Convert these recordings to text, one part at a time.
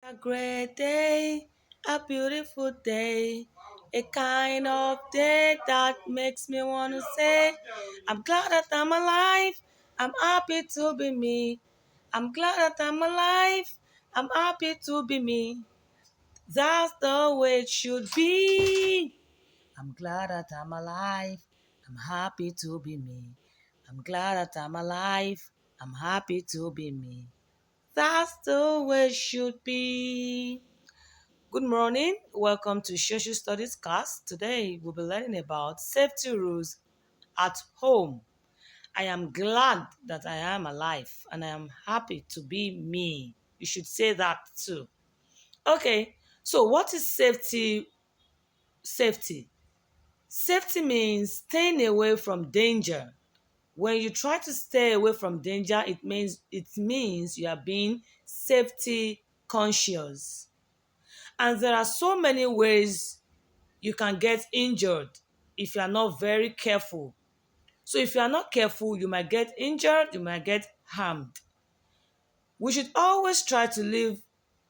A great day, a beautiful day, a kind of day that makes me want to say, I'm glad that I'm alive, I'm happy to be me. I'm glad that I'm alive, I'm happy to be me. That's the way it should be. I'm glad that I'm alive, I'm happy to be me. I'm glad that I'm alive, I'm happy to be me. That's the way it should be. Good morning. Welcome to Social Studies class. Today we'll be learning about safety rules at home. I am glad that I am alive and I am happy to be me. You should say that too. Okay, so what is safety? Safety. Safety means staying away from danger. When you try to stay away from danger, it means you are being safety conscious. And there are so many ways you can get injured if you are not very careful. So if you are not careful, you might get injured, you might get harmed. We should always try to live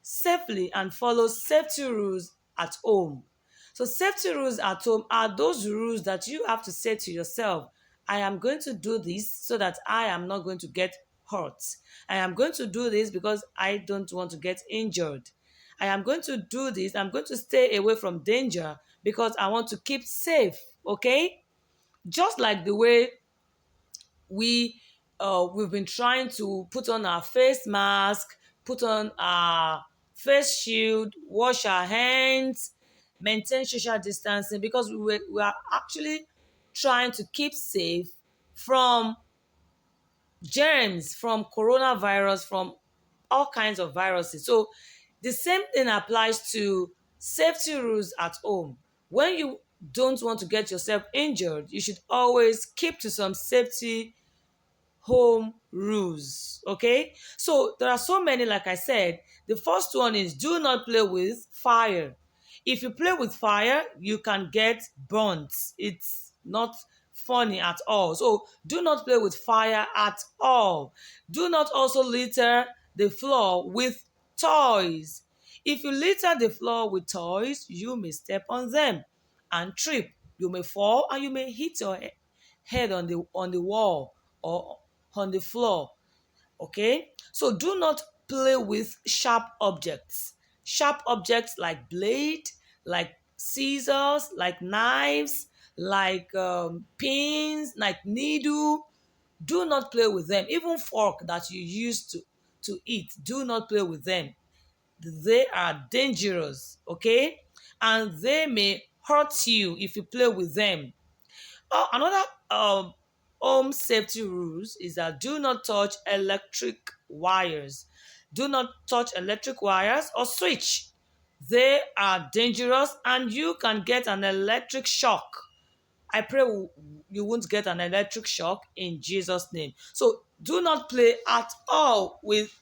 safely and follow safety rules at home. So safety rules at home are those rules that you have to say to yourself, I am going to do this so that I am not going to get hurt. I am going to do this because I don't want to get injured. I am going to do this. I'm going to stay away from danger because I want to keep safe. Okay? Just like the way we've been trying to put on our face mask, put on our face shield, wash our hands, maintain social distancing because we are actually trying to keep safe from germs, from coronavirus, from all kinds of viruses. So the same thing applies to safety rules at home. When you don't want to get yourself injured, you should always keep to some safety home rules. Okay, so there are so many. Like I said, the first one is do not play with fire. If you play with fire, you can get burnt. It's not funny at all. So do not play with fire at all. Do not also litter the floor with toys. If you litter the floor with toys, you may step on them and trip. You may fall and you may hit your head on the wall or on the floor. Okay, so do not play with sharp objects. Sharp objects like blade, like scissors, like knives, like pins, like needle. Do not play with them. Even fork that you use to eat, do not play with them. They are dangerous. Okay, and they may hurt you if you play with them. Another home safety rules is that do not touch electric wires. Do not touch electric wires or switch. They are dangerous and you can get an electric shock. I pray you won't get an electric shock in Jesus' name. So do not play at all with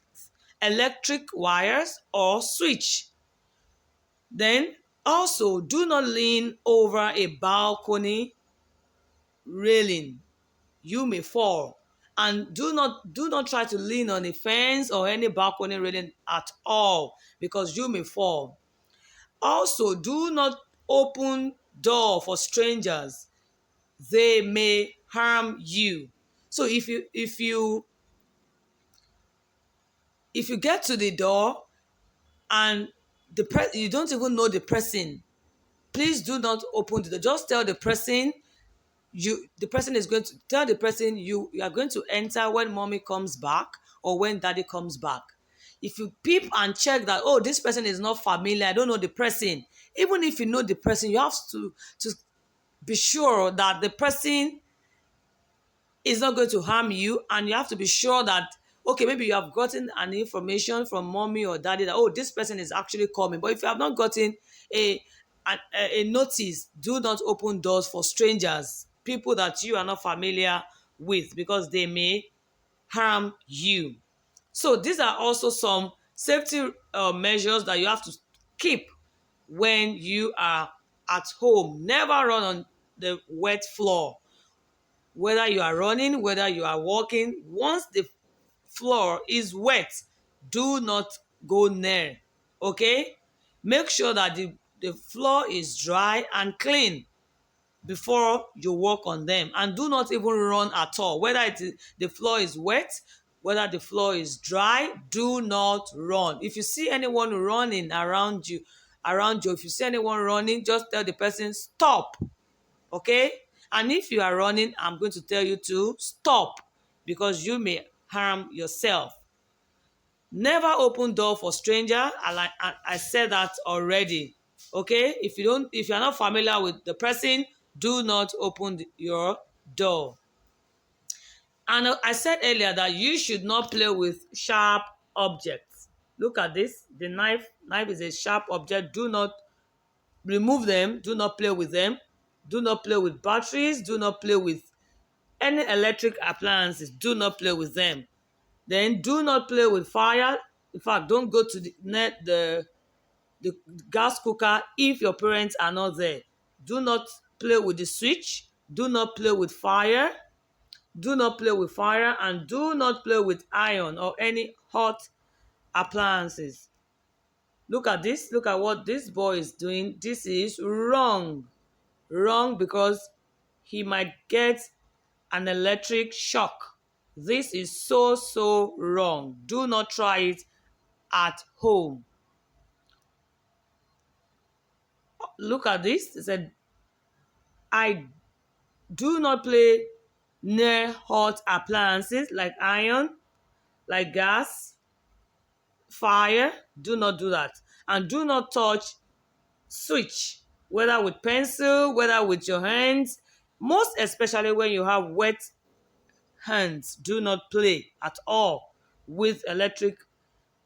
electric wires or switch. Then also do not lean over a balcony railing. You may fall. And do not try to lean on a fence or any balcony railing at all because you may fall. Also, do not open door for strangers. They may harm you. So if you get to the door and you don't even know the person, please do not open the door. Just tell the person the person is going to tell the person you are going to enter when mommy comes back or when daddy comes back. If you peep and check that, oh, this person is not familiar, I don't know the person, even if you know the person, you have to be sure that the person is not going to harm you, and you have to be sure that, okay, maybe you have gotten an information from mommy or daddy that, oh, this person is actually coming. But if you have not gotten a a notice, do not open doors for strangers, people that you are not familiar with, because they may harm you. So these are also some safety measures that you have to keep when you are at home. Never run on the wet floor. Whether you are running, whether you are walking, once the floor is wet, do not go near. Okay? Make sure that the floor is dry and clean before you work on them, and do not even run at all, whether the floor is wet, whether the floor is dry. Do not run. If you see anyone running around you, if you see anyone running, just tell the person stop. Okay? And if you are running, I'm going to tell you to stop, because you may harm yourself. Never open door for stranger. I said that already. Okay? If you're not familiar with the person, do not open your door. And I said earlier that you should not play with sharp objects. Look at this. The knife is a sharp object. Do not remove them. Do not play with them. Do not play with batteries. Do not play with any electric appliances. Do not play with them. Then do not play with fire. In fact, don't go to the gas cooker if your parents are not there. Do not play with the switch. Do not play with fire. Do not play with fire, and do not play with iron or any hot appliances. Look at this. Look at what this boy is doing. This is wrong. Wrong, because he might get an electric shock. This is so wrong. Do not try it at home. Look at this. It said, I do not play near hot appliances like iron, like gas, fire. Do not do that. And do not touch switch, whether with pencil, whether with your hands. Most especially when you have wet hands, do not play at all with electric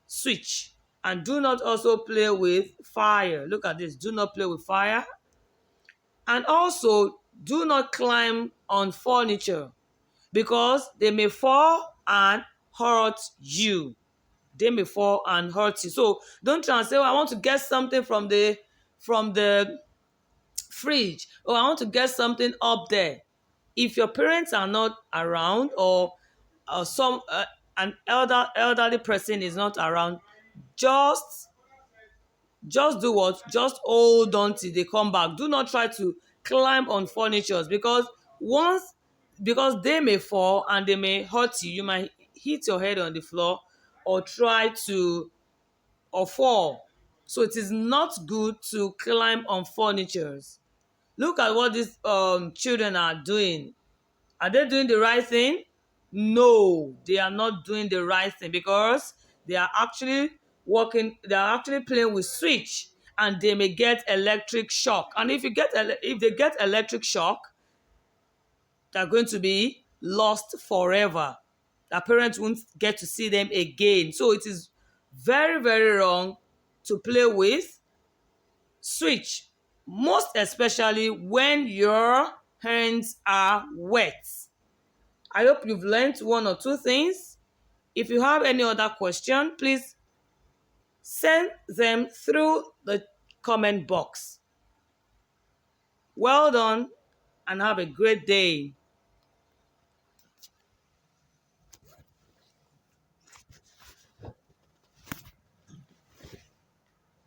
switch. And do not also play with fire. Look at this. Do not play with fire. And also, do not climb on furniture, because they may fall and hurt you. They may fall and hurt you. So don't try and say, oh, I want to get something from the fridge, or I want to get something up there. If your parents are not around, or an elderly person is not around, just do what? Just hold on till they come back. Do not try to climb on furnitures, because they may fall and they may hurt you. You might hit your head on the floor, or try to or fall. So it is not good to climb on furnitures. Look at what these children are doing. Are they doing the right thing? No, they are not doing the right thing, because they are actually playing with switch, and they may get electric shock. And if they get electric shock, they're going to be lost forever. Their parents won't get to see them again. So it is very wrong to play with switch, most especially when your hands are wet. I hope you've learned one or two things. If you have any other question, please send them through the comment box. Well done, and have a great day.